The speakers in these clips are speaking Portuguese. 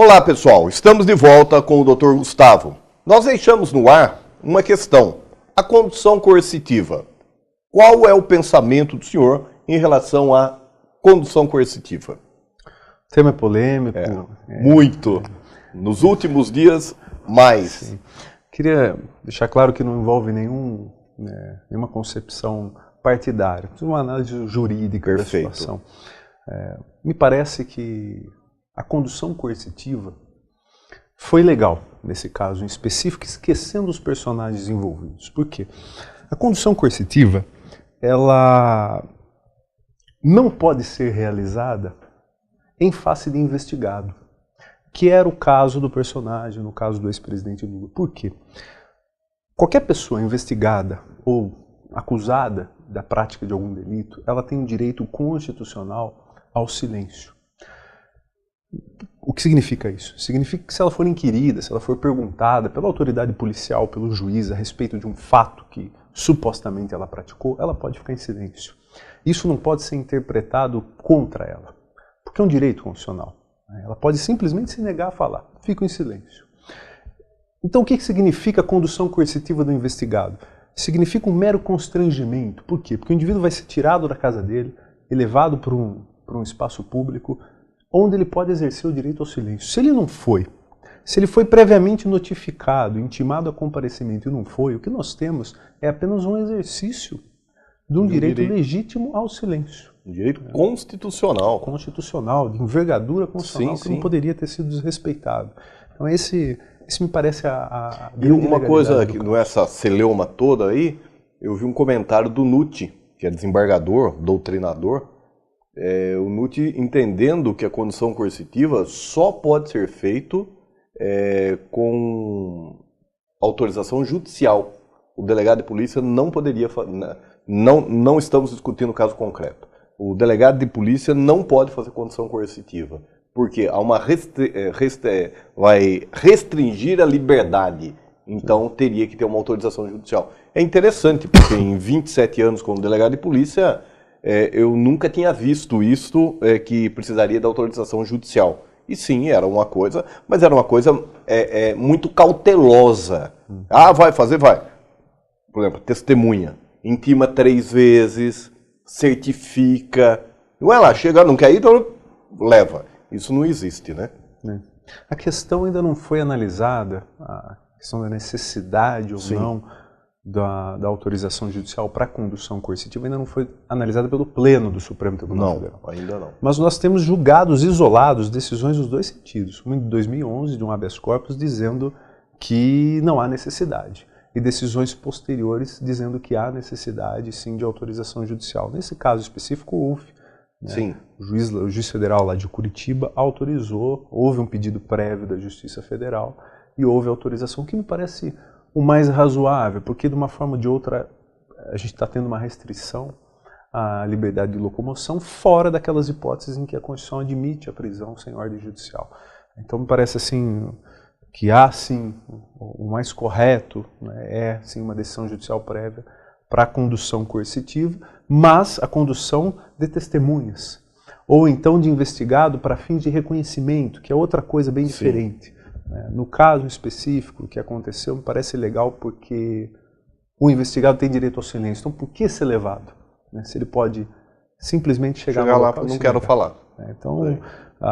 Olá pessoal, estamos de volta com o Dr. Gustavo. Nós deixamos no ar uma questão, a condução coercitiva. Qual é o pensamento do senhor em relação à condução coercitiva? O tema é polêmico. Muito. Nos últimos dias, mais. Sim. Queria deixar claro que não envolve nenhuma concepção partidária, uma análise jurídica da situação. Me parece que a condução coercitiva foi legal, nesse caso em específico, esquecendo os personagens envolvidos. Por quê? A condução coercitiva, ela não pode ser realizada em face de investigado, que era o caso do personagem, no caso do ex-presidente Lula. Por quê? Qualquer pessoa investigada ou acusada da prática de algum delito, ela tem um direito constitucional ao silêncio. O que significa isso? Significa que se ela for inquirida, se ela for perguntada pela autoridade policial, pelo juiz, a respeito de um fato que supostamente ela praticou, ela pode ficar em silêncio. Isso não pode ser interpretado contra ela, porque é um direito constitucional. Ela pode simplesmente se negar a falar, fica em silêncio. Então o que significa a condução coercitiva do investigado? Significa um mero constrangimento. Por quê? Porque o indivíduo vai ser tirado da casa dele e levado para um espaço público onde ele pode exercer o direito ao silêncio. Se ele não foi, se ele foi previamente notificado, intimado a comparecimento e não foi, o que nós temos é apenas um exercício de um direito legítimo ao silêncio. Um direito constitucional. Constitucional, de envergadura constitucional, que não poderia ter sido desrespeitado. Então esse me parece a E uma coisa, que nessa celeuma toda aí, eu vi um comentário do Nutti, que é desembargador, doutrinador, o Nutti entendendo que a condução coercitiva só pode ser feito com autorização judicial. O delegado de polícia não poderia, não estamos discutindo o caso concreto. O delegado de polícia não pode fazer condução coercitiva, porque há uma vai restringir a liberdade, então teria que ter uma autorização judicial. É interessante, porque em 27 anos como delegado de polícia, eu nunca tinha visto isso, que precisaria da autorização judicial. E sim, era uma coisa, mas era uma coisa muito cautelosa. Ah, vai fazer? Vai. Por exemplo, testemunha. Intima 3 vezes, certifica. Não é lá, chega, não quer ir, então leva. Isso não existe, né? A questão ainda não foi analisada, a questão da necessidade ou não da autorização judicial para a condução coercitiva ainda não foi analisada pelo Pleno do Supremo Tribunal Federal. Não, ainda não. Mas nós temos julgados isolados, decisões nos dois sentidos. Uma em 2011, de um habeas corpus, dizendo que não há necessidade. E decisões posteriores dizendo que há necessidade, sim, de autorização judicial. Nesse caso específico, houve. Sim. O juiz federal lá de Curitiba autorizou, houve um pedido prévio da Justiça Federal e houve autorização, que me parece o mais razoável, porque de uma forma ou de outra a gente está tendo uma restrição à liberdade de locomoção fora daquelas hipóteses em que a Constituição admite a prisão sem ordem judicial. Então me parece assim que há sim, o mais correto é sim uma decisão judicial prévia para a condução coercitiva, mas a condução de testemunhas, ou então de investigado para fins de reconhecimento, que é outra coisa bem diferente. No caso específico, o que aconteceu me parece legal porque o investigado tem direito ao silêncio. Então, por que ser levado? Se ele pode simplesmente chegar lá, não quero falar. Então,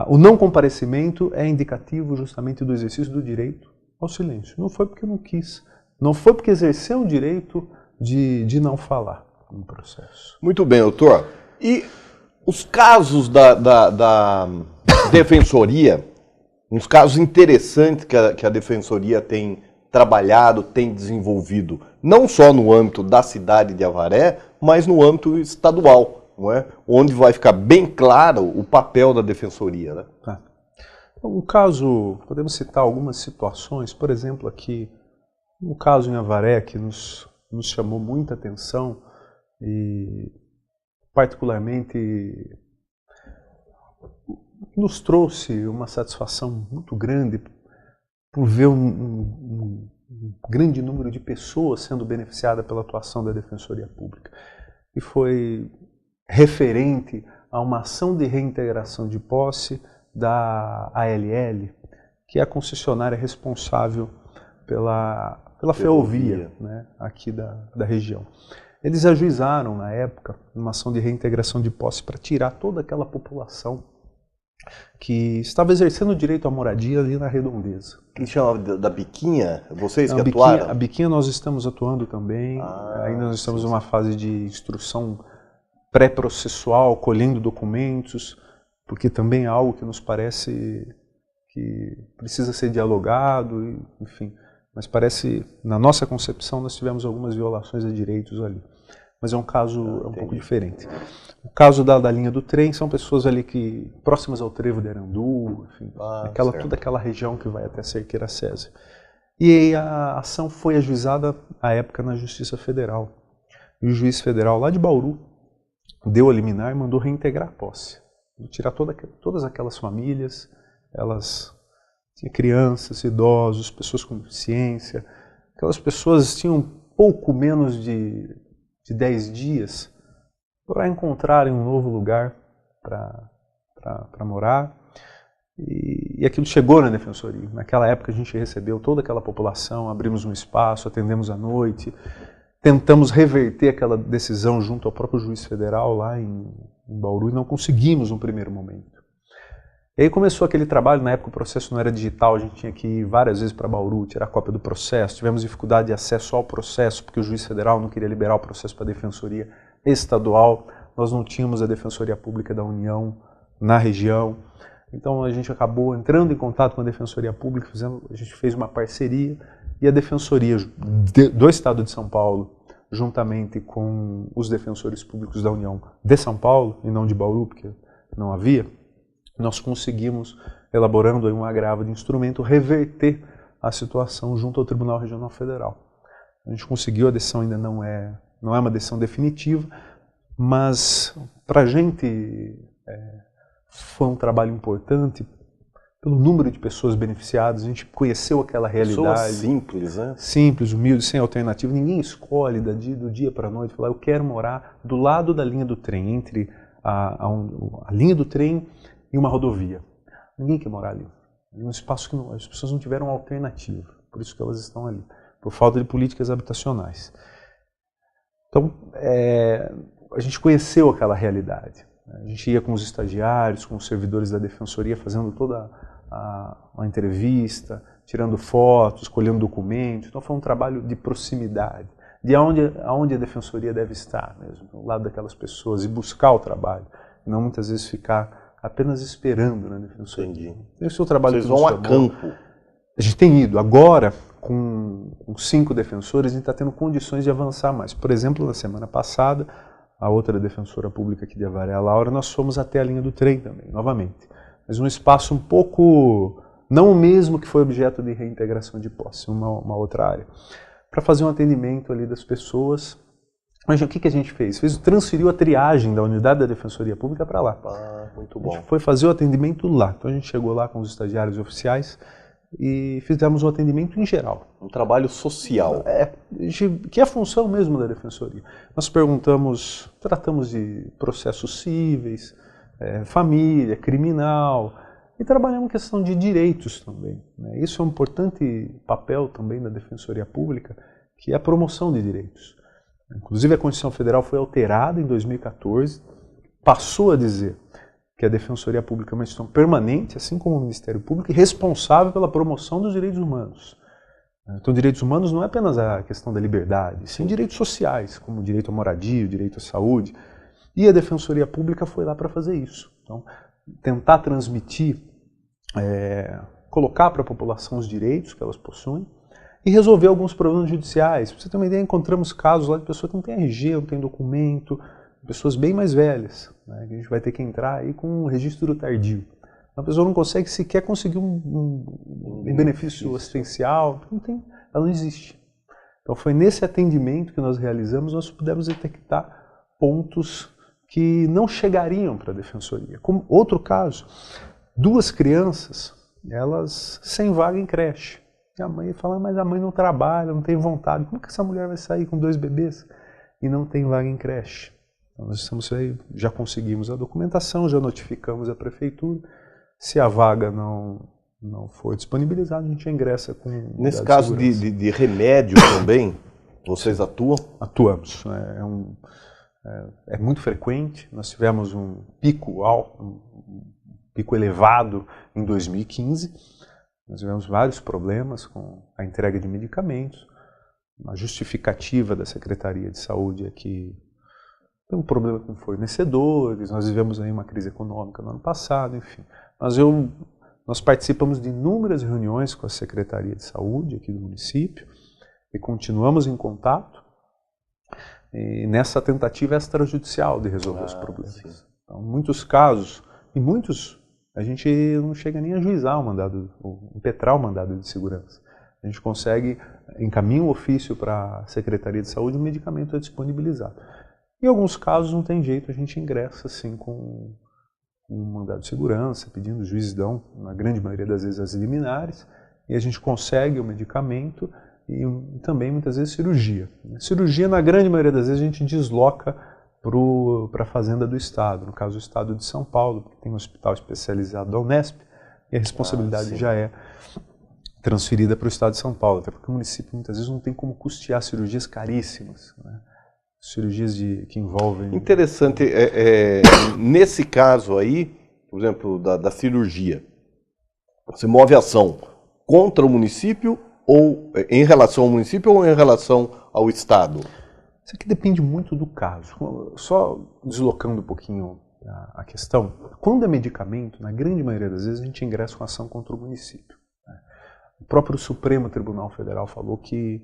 o não comparecimento é indicativo justamente do exercício do direito ao silêncio. Não foi porque não quis, não foi porque exerceu o direito de não falar no processo. Muito bem, doutor. E os casos da defensoria, uns casos interessantes que a defensoria tem trabalhado, tem desenvolvido, não só no âmbito da cidade de Avaré, mas no âmbito estadual, não é? Onde vai ficar bem claro o papel da defensoria, né? Um caso, podemos citar algumas situações, por exemplo, aqui, um caso em Avaré que nos chamou muita atenção e particularmente nos trouxe uma satisfação muito grande por ver um grande número de pessoas sendo beneficiadas pela atuação da Defensoria Pública. E foi referente a uma ação de reintegração de posse da ALL, que é a concessionária responsável pela ferrovia, né, aqui da região. Eles ajuizaram, na época, uma ação de reintegração de posse para tirar toda aquela população que estava exercendo o direito à moradia ali na redondeza. Que chamava da Biquinha? Vocês que Biquinha, atuaram? A Biquinha nós estamos atuando também, ainda nós estamos numa fase de instrução pré-processual, colhendo documentos, porque também é algo que nos parece que precisa ser dialogado, enfim. Mas parece, na nossa concepção, nós tivemos algumas violações de direitos ali. Mas é um caso um pouco diferente. O caso da linha do trem são pessoas ali que próximas ao trevo de Arandu, enfim, toda aquela região que vai até Cerqueira César. E a ação foi ajuizada à época na Justiça Federal. E o juiz federal lá de Bauru deu a liminar e mandou reintegrar a posse. Tirar todas aquelas famílias, elas tinham crianças, idosos, pessoas com deficiência. Aquelas pessoas tinham pouco menos de 10 dias para encontrarem um novo lugar para morar. E aquilo chegou na Defensoria. Naquela época a gente recebeu toda aquela população, abrimos um espaço, atendemos à noite, tentamos reverter aquela decisão junto ao próprio juiz federal lá em Bauru e não conseguimos no primeiro momento. E aí começou aquele trabalho, na época o processo não era digital, a gente tinha que ir várias vezes para Bauru, tirar cópia do processo, tivemos dificuldade de acesso ao processo, porque o juiz federal não queria liberar o processo para a Defensoria Estadual, nós não tínhamos a Defensoria Pública da União na região, então a gente acabou entrando em contato com a Defensoria Pública, a gente fez uma parceria, e a Defensoria do Estado de São Paulo, juntamente com os defensores públicos da União de São Paulo, e não de Bauru, porque não havia, nós conseguimos, elaborando um agravo de instrumento, reverter a situação junto ao Tribunal Regional Federal. A gente conseguiu, a decisão ainda não é uma decisão definitiva, mas para a gente foi um trabalho importante pelo número de pessoas beneficiadas, a gente conheceu aquela realidade. Pessoas simples, né? Simples, humildes, sem alternativa. Ninguém escolhe do dia para a noite, falar, eu quero morar do lado da linha do trem, entre a linha do trem e uma rodovia. Ninguém quer morar ali. É um espaço que as pessoas não tiveram alternativa, por isso que elas estão ali, por falta de políticas habitacionais. Então, a gente conheceu aquela realidade. A gente ia com os estagiários, com os servidores da Defensoria, fazendo toda a entrevista, tirando fotos, colhendo documentos. Então foi um trabalho de proximidade, de aonde a Defensoria deve estar mesmo, do lado daquelas pessoas, e buscar o trabalho, e não muitas vezes ficar apenas esperando na Defensoria. Entendi. Esse é o trabalho. Vocês vão a campo. A gente tem ido. Agora, com 5 defensores, a gente está tendo condições de avançar mais. Por exemplo, na semana passada, a outra defensora pública aqui de Avaré, a Laura, nós fomos até a linha do trem também, novamente. Mas um espaço um pouco, não o mesmo que foi objeto de reintegração de posse, uma outra área, para fazer um atendimento ali das pessoas. Mas o que a gente fez? Transferiu a triagem da unidade da Defensoria Pública para lá. Muito bom. A gente foi fazer o atendimento lá. Então a gente chegou lá com os estagiários oficiais e fizemos um atendimento em geral. Um trabalho social. Que é a função mesmo da Defensoria. Nós tratamos de processos cíveis, família, criminal, e trabalhamos questão de direitos também. Né? Isso é um importante papel também da Defensoria Pública, que é a promoção de direitos. Inclusive a Constituição Federal foi alterada em 2014, passou a dizer que a Defensoria Pública é uma instituição permanente, assim como o Ministério Público, e responsável pela promoção dos direitos humanos. Então, direitos humanos não é apenas a questão da liberdade, sim direitos sociais, como o direito à moradia, o direito à saúde. E a Defensoria Pública foi lá para fazer isso. Então, tentar transmitir, colocar para a população os direitos que elas possuem e resolver alguns problemas judiciais. Para você ter uma ideia, encontramos casos lá de pessoas que não têm RG, não têm documento, pessoas bem mais velhas, né, que a gente vai ter que entrar aí com um registro tardio. A pessoa não consegue sequer conseguir um benefício assistencial, ela não existe. Então foi nesse atendimento que nós realizamos, nós pudemos detectar pontos que não chegariam para a Defensoria. Como outro caso, 2 crianças, elas sem vaga em creche. E a mãe fala, mas a mãe não trabalha, não tem vontade. Como que essa mulher vai sair com 2 bebês e não tem vaga em creche? Então, nós estamos aí, já conseguimos a documentação, já notificamos a prefeitura. Se a vaga não não for disponibilizado, a gente ingressa com... Nesse caso de remédio também, vocês atuam? Atuamos. É muito frequente. Nós tivemos um pico alto, um pico elevado em 2015. Nós tivemos vários problemas com a entrega de medicamentos. A justificativa da Secretaria de Saúde é que tem um problema com fornecedores, nós vivemos aí uma crise econômica no ano passado, enfim. Nós participamos de inúmeras reuniões com a Secretaria de Saúde aqui do município e continuamos em contato nessa tentativa extrajudicial de resolver os problemas. Sim. Então, muitos casos, e muitos, a gente não chega nem a ajuizar impetrar o mandado de segurança. A gente consegue, encaminha um ofício para a Secretaria de Saúde, o medicamento é disponibilizado. Em alguns casos não tem jeito, a gente ingressa assim com um mandado de segurança, pedindo, os juízes dão, na grande maioria das vezes, as liminares, e a gente consegue o medicamento e também, muitas vezes, cirurgia. Cirurgia, na grande maioria das vezes, a gente desloca para a Fazenda do Estado, no caso, o Estado de São Paulo, porque tem um hospital especializado da Unesp, e a responsabilidade já é transferida para o Estado de São Paulo, até porque o município, muitas vezes, não tem como custear cirurgias caríssimas, né? Cirurgias que envolvem... Interessante, nesse caso aí, por exemplo, da cirurgia, você move ação contra o município ou em relação ao município ou em relação ao Estado? Isso aqui depende muito do caso. Só deslocando um pouquinho a questão, quando é medicamento, na grande maioria das vezes a gente ingressa com ação contra o município. O próprio Supremo Tribunal Federal falou que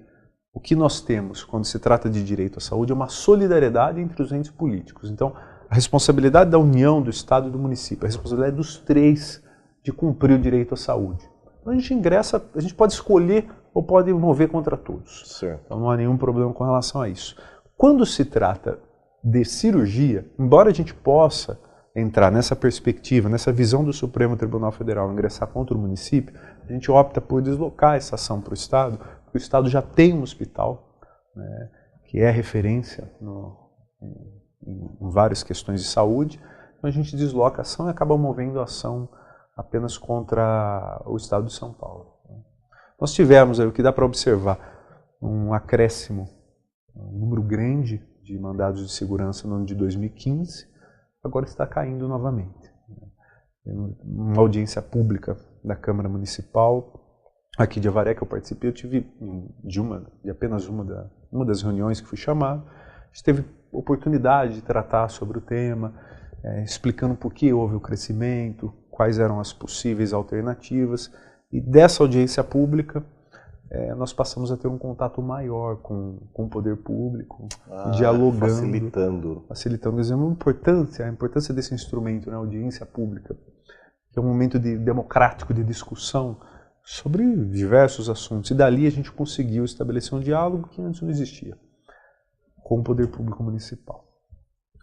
o que nós temos quando se trata de direito à saúde é uma solidariedade entre os entes políticos. Então, a responsabilidade da União, do Estado e do município, a responsabilidade dos três de cumprir o direito à saúde. Então, a gente ingressa, a gente pode escolher ou pode mover contra todos. Certo. Então, não há nenhum problema com relação a isso. Quando se trata de cirurgia, embora a gente possa entrar nessa perspectiva, nessa visão do Supremo Tribunal Federal, ingressar contra o município, a gente opta por deslocar essa ação para o Estado, porque o Estado já tem um hospital, né, que é referência em várias questões de saúde, então a gente desloca a ação e acaba movendo a ação apenas contra o Estado de São Paulo. Nós tivemos, o que dá para observar, um acréscimo, um número grande de mandados de segurança no ano de 2015, agora está caindo novamente. Uma audiência pública da Câmara Municipal, aqui de Avaré, que eu participei, eu tive de apenas uma das reuniões que fui chamado, a gente teve oportunidade de tratar sobre o tema, explicando por que houve o crescimento, quais eram as possíveis alternativas, e dessa audiência pública nós passamos a ter um contato maior com o poder público, dialogando, facilitando, dizendo a importância desse instrumento, né, audiência pública, que é um momento democrático de discussão sobre diversos assuntos. E dali a gente conseguiu estabelecer um diálogo que antes não existia com o poder público municipal.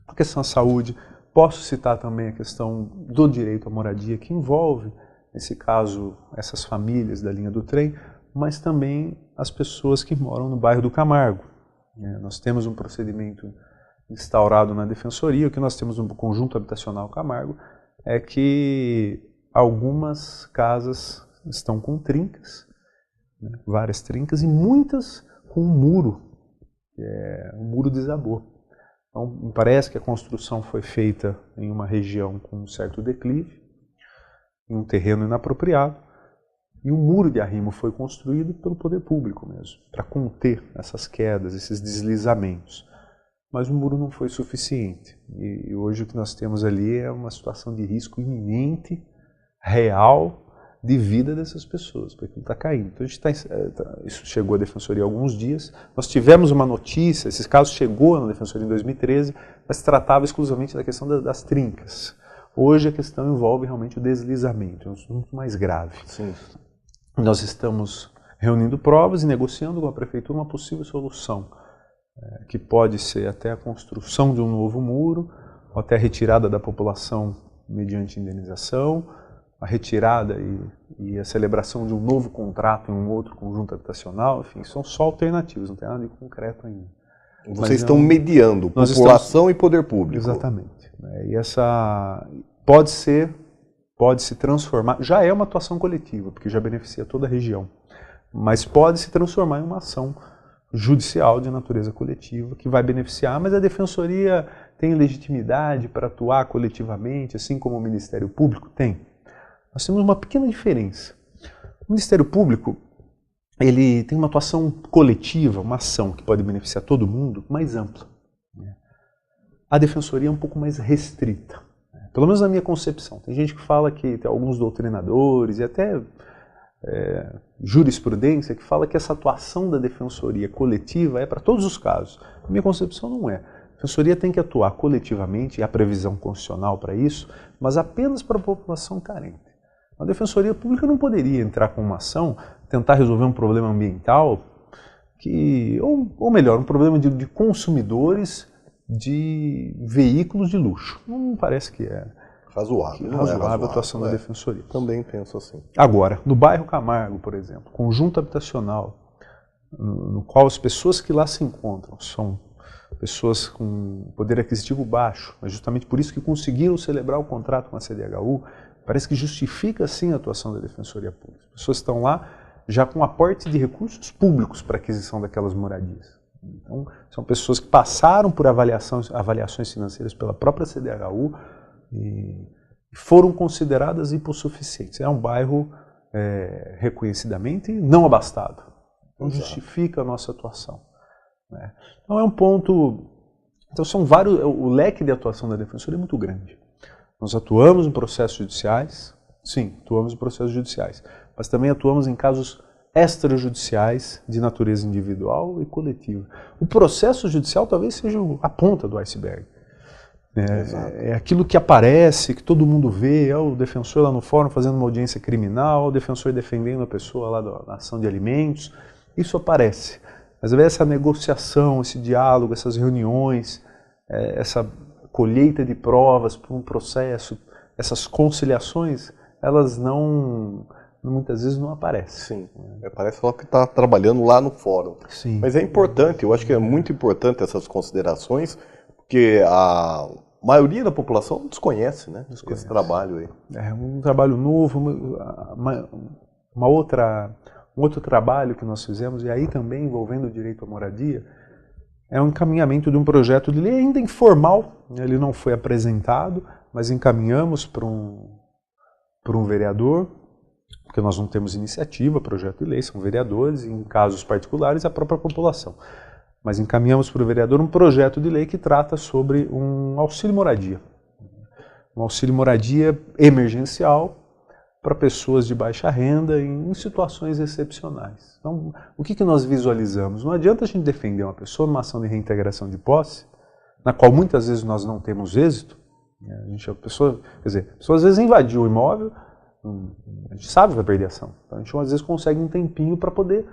A questão da saúde, posso citar também a questão do direito à moradia, que envolve, nesse caso, essas famílias da linha do trem, mas também as pessoas que moram no bairro do Camargo. Nós temos um procedimento instaurado na Defensoria, o que nós temos no Conjunto Habitacional Camargo é que algumas casas estão com trincas, né, várias trincas, e muitas com um muro, o muro desabou. Então, me parece que a construção foi feita em uma região com um certo declive, em um terreno inapropriado, e um muro de arrimo foi construído pelo poder público mesmo, para conter essas quedas, esses deslizamentos. Mas o muro não foi suficiente. E hoje o que nós temos ali é uma situação de risco iminente, real, de vida dessas pessoas, porque está caindo. Então, isso chegou à Defensoria há alguns dias. Nós tivemos uma notícia, esse caso chegou na Defensoria em 2013, mas tratava exclusivamente da questão das trincas. Hoje a questão envolve realmente o deslizamento, é um assunto mais grave. Sim. Nós estamos reunindo provas e negociando com a Prefeitura uma possível solução, que pode ser até a construção de um novo muro, ou até a retirada da população mediante indenização, a retirada e a celebração de um novo contrato em um outro conjunto habitacional, enfim, são só alternativas, não tem nada de concreto ainda. Vocês estão mediando população e poder público. Exatamente. E essa pode pode se transformar, já é uma atuação coletiva, porque já beneficia toda a região, mas pode se transformar em uma ação judicial de natureza coletiva, que vai beneficiar, mas a Defensoria tem legitimidade para atuar coletivamente, assim como o Ministério Público tem? Nós temos uma pequena diferença. O Ministério Público, ele tem uma atuação coletiva, uma ação que pode beneficiar todo mundo, mais ampla. A Defensoria é um pouco mais restrita, pelo menos na minha concepção. Tem gente que fala que, tem alguns doutrinadores e até jurisprudência que fala que essa atuação da Defensoria coletiva é para todos os casos. Na minha concepção não é. A Defensoria tem que atuar coletivamente, e há previsão constitucional para isso, mas apenas para a população carente. A Defensoria Pública não poderia entrar com uma ação, tentar resolver um problema ambiental, ou melhor, um problema de consumidores de veículos de luxo. Não parece que é razoável a atuação da Defensoria. Também penso assim. Agora, no bairro Camargo, por exemplo, conjunto habitacional, no qual as pessoas que lá se encontram são pessoas com poder aquisitivo baixo, mas justamente por isso que conseguiram celebrar o contrato com a CDHU, parece que justifica sim a atuação da Defensoria Pública. As pessoas estão lá já com aporte de recursos públicos para a aquisição daquelas moradias. Então, são pessoas que passaram por avaliações financeiras pela própria CDHU e foram consideradas hipossuficientes. É um bairro reconhecidamente não abastado. Então, justifica a nossa atuação. Então, é um ponto... Então, são vários... O leque de atuação da Defensoria é muito grande. Nós atuamos em processos judiciais, sim, atuamos em processos judiciais, mas também atuamos em casos extrajudiciais de natureza individual e coletiva. O processo judicial talvez seja a ponta do iceberg. É aquilo que aparece, que todo mundo vê, é o defensor lá no fórum fazendo uma audiência criminal, o defensor defendendo a pessoa lá da ação de alimentos, isso aparece. Mas essa negociação, esse diálogo, essas reuniões, essa colheita de provas para um processo, essas conciliações, elas muitas vezes não aparecem. Sim, parece só que está trabalhando lá no fórum. Sim. Mas é importante, eu acho que é muito importante essas considerações, porque a maioria da população desconhece, né, esse trabalho aí. É um trabalho novo, um outro trabalho que nós fizemos, e aí também envolvendo o direito à moradia, é um encaminhamento de um projeto de lei ainda informal, ele não foi apresentado, mas encaminhamos para um vereador, porque nós não temos iniciativa, projeto de lei, são vereadores, em casos particulares a própria população. Mas encaminhamos para o vereador um projeto de lei que trata sobre um auxílio moradia. Um auxílio moradia emergencial para pessoas de baixa renda em situações excepcionais. Então, o que nós visualizamos? Não adianta a gente defender uma pessoa numa ação de reintegração de posse, na qual muitas vezes nós não temos êxito. A pessoa às vezes invadiu o imóvel, a gente sabe que vai perder a ação. Então, a gente às vezes consegue um tempinho para poder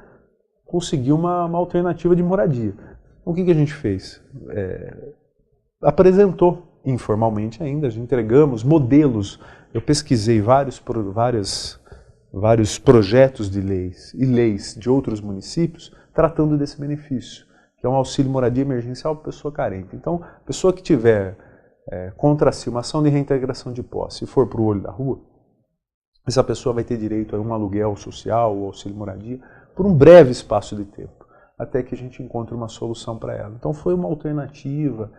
conseguir uma alternativa de moradia. Então, o que a gente fez? Apresentou informalmente ainda, a gente entregamos modelos. Eu pesquisei vários projetos de leis e leis de outros municípios tratando desse benefício, que é um auxílio moradia emergencial para pessoa carente. Então, a pessoa que tiver contra si uma ação de reintegração de posse e for para o olho da rua, essa pessoa vai ter direito a um aluguel social ou auxílio moradia por um breve espaço de tempo, até que a gente encontre uma solução para ela. Então foi uma alternativa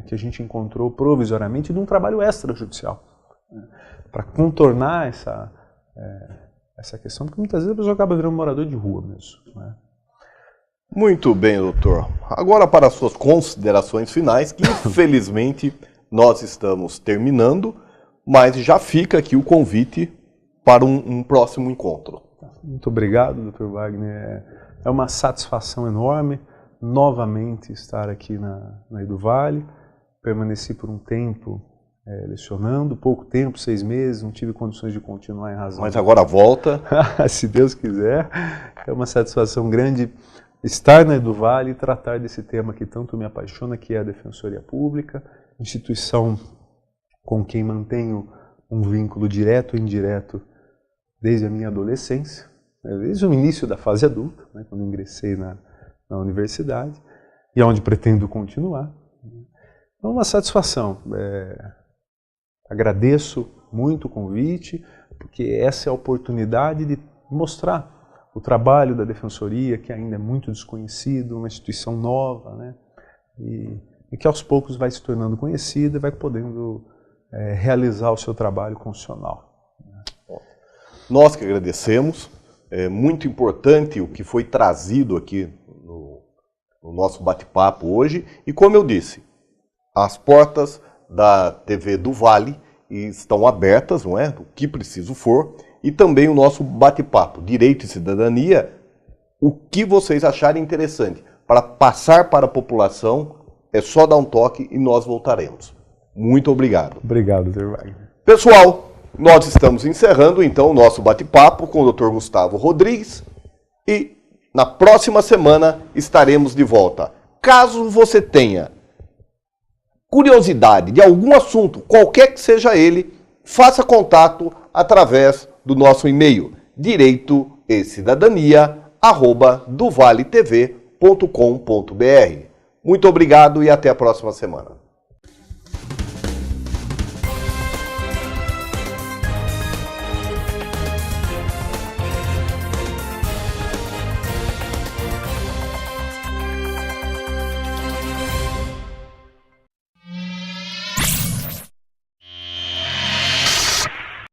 que a gente encontrou provisoriamente de um trabalho extrajudicial, para contornar essa questão, porque muitas vezes a pessoa acaba virando morador de rua mesmo. Muito bem, doutor. Agora para as suas considerações finais, que infelizmente nós estamos terminando, mas já fica aqui o convite para um próximo encontro. Muito obrigado, doutor Wagner. É uma satisfação enorme novamente estar aqui na Eduvale. Permaneci por um tempo lecionando, pouco tempo, 6 meses, não tive condições de continuar em razão. Mas agora volta. Se Deus quiser. É uma satisfação grande estar na Eduvale e tratar desse tema que tanto me apaixona, que é a Defensoria Pública, instituição com quem mantenho um vínculo direto ou indireto desde a minha adolescência, desde o início da fase adulta, quando ingressei na universidade, e onde pretendo continuar. Então, uma satisfação. Agradeço muito o convite, porque essa é a oportunidade de mostrar o trabalho da Defensoria, que ainda é muito desconhecido, uma instituição nova, né? E que aos poucos vai se tornando conhecida e vai podendo realizar o seu trabalho constitucional. Nós que agradecemos, é muito importante o que foi trazido aqui no nosso bate-papo hoje, e como eu disse, as portas da TV do Vale estão abertas, não é? O que preciso for, e também o nosso bate-papo, Direito e Cidadania, o que vocês acharem interessante, para passar para a população, é só dar um toque e nós voltaremos. Muito obrigado. Obrigado, Dr. Wagner. Pessoal, nós estamos encerrando então o nosso bate-papo com o Dr. Gustavo Rodrigues e na próxima semana estaremos de volta. Caso você tenha curiosidade de algum assunto, qualquer que seja ele, faça contato através do nosso e-mail direitoecidadania@dovaletv.com.br. Muito obrigado e até a próxima semana.